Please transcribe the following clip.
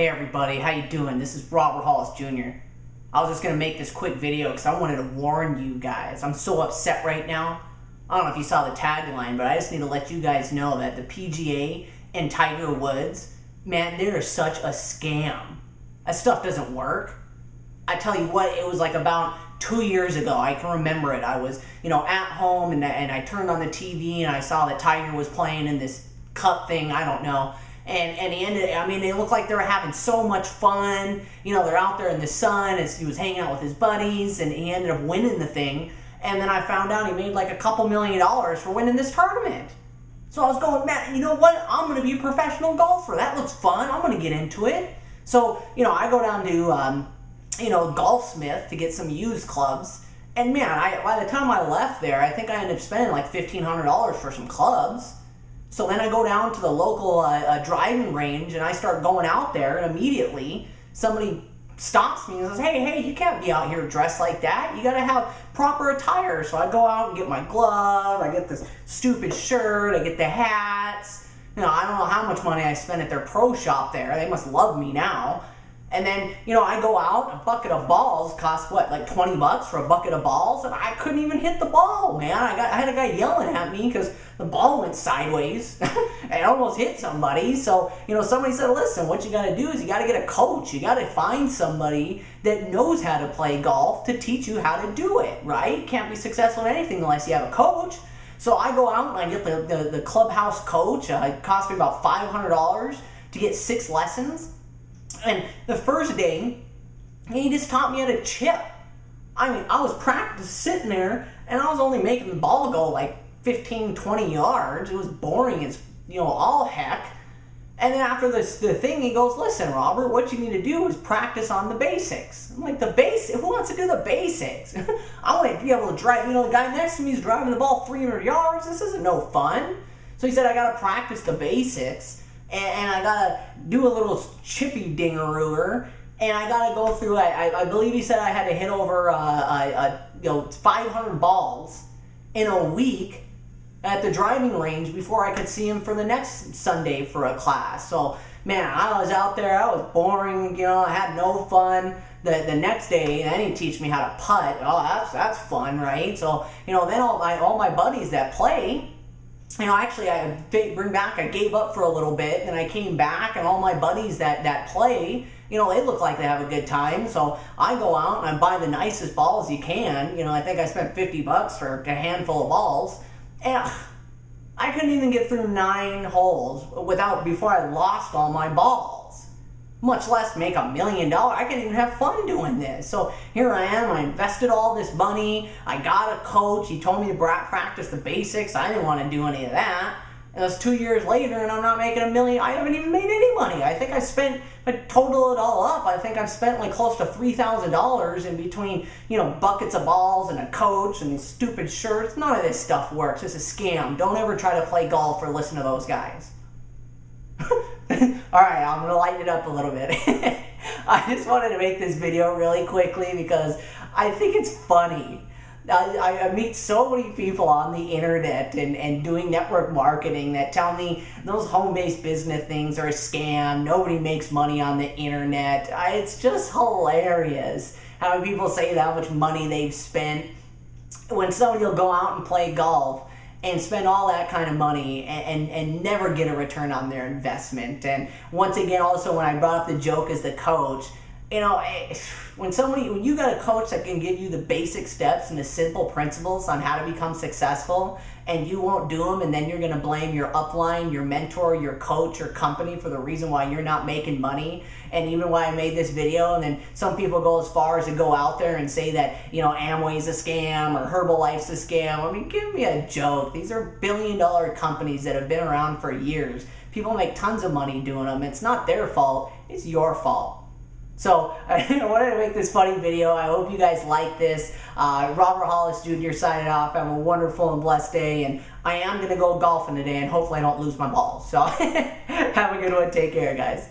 Hey everybody, how you doing? This is Robert Hollis Jr. I was just going to make this quick video because I wanted to warn you guys. I'm so upset right now. I don't know if you saw the tagline, but I just need to let you guys know that the PGA and Tiger Woods, man, they're such a scam. That stuff doesn't work. I tell you what, it was like about 2 years ago. I can remember it. I was, at home and I turned on the TV and I saw that Tiger was playing in this cup thing, I don't know. And he ended, they looked like they were having so much fun. They're out there in the sun. He was hanging out with his buddies, and he ended up winning the thing. And then I found out he made like a couple $1 million for winning this tournament. So I was going, man, you know what? I'm going to be a professional golfer. That looks fun. I'm going to get into it. So, I go down to, Golfsmith to get some used clubs. And man, by the time I left there, I think I ended up spending like $1,500 for some clubs. So then I go down to the local driving range and I start going out there, and immediately somebody stops me and says, hey, you can't be out here dressed like that. You got to have proper attire. So I go out and get my glove, I get this stupid shirt, I get the hats. I don't know how much money I spent at their pro shop there. They must love me now. And then, I go out, a bucket of balls cost what, like $20 for a bucket of balls? And I couldn't even hit the ball, man. I had a guy yelling at me because the ball went sideways. I almost hit somebody. So, somebody said, listen, what you got to do is you got to get a coach. You got to find somebody that knows how to play golf to teach you how to do it, right? You can't be successful in anything unless you have a coach. So I go out and I get the clubhouse coach. It cost me about $500 to get 6 lessons. And the first day, he just taught me how to chip. I was sitting there, and I was only making the ball go like 15, 20 yards. It was boring as, all heck. And then after the thing, he goes, listen, Robert, what you need to do is practice on the basics. I'm like, the basics? Who wants to do the basics? I want to be able to drive, the guy next to me is driving the ball 300 yards. This isn't no fun. So he said, I got to practice the basics. And I gotta do a little chippy dingaroo, and I gotta go through. I believe he said I had to hit over 500 balls in a week at the driving range before I could see him for the next Sunday for a class. So man, I was out there. I was boring. I had no fun. The next day, then he teach me how to putt. Oh, that's fun, right? So then all my buddies that play. Actually, I gave up for a little bit, and I came back, and all my buddies that play, they look like they have a good time. So I go out and I buy the nicest balls you can. I think I spent $50 for a handful of balls, and I couldn't even get through 9 holes before I lost all my balls. Much less make $1 million. I can't even have fun doing this. So here I am. I invested all this money. I got a coach. He told me to practice the basics. I didn't want to do any of that. And it was 2 years later, and I'm not making $1 million. I haven't even made any money. I think I total it all up, I think I've spent like close to $3,000 in between, buckets of balls and a coach and these stupid shirts. None of this stuff works. It's a scam. Don't ever try to play golf or listen to those guys. Alright, I'm going to lighten it up a little bit. I just wanted to make this video really quickly because I think it's funny. I meet so many people on the internet and doing network marketing that tell me those home-based business things are a scam. Nobody makes money on the internet. It's just hilarious how people say how much money they've spent when somebody will go out and play golf and spend all that kind of money and never get a return on their investment. And once again, also when I brought up the joke as the coach, when you got a coach that can give you the basic steps and the simple principles on how to become successful, and you won't do them, and then you're going to blame your upline, your mentor, your coach, your company for the reason why you're not making money, and even why I made this video, and then some people go as far as to go out there and say that, Amway's a scam or Herbalife's a scam. Give me a joke. These are billion-dollar companies that have been around for years. People make tons of money doing them. It's not their fault. It's your fault. So I wanted to make this funny video. I hope you guys like this. Robert Hollis Jr. signing off. Have a wonderful and blessed day. And I am going to go golfing today, and hopefully I don't lose my balls. So have a good one. Take care, guys.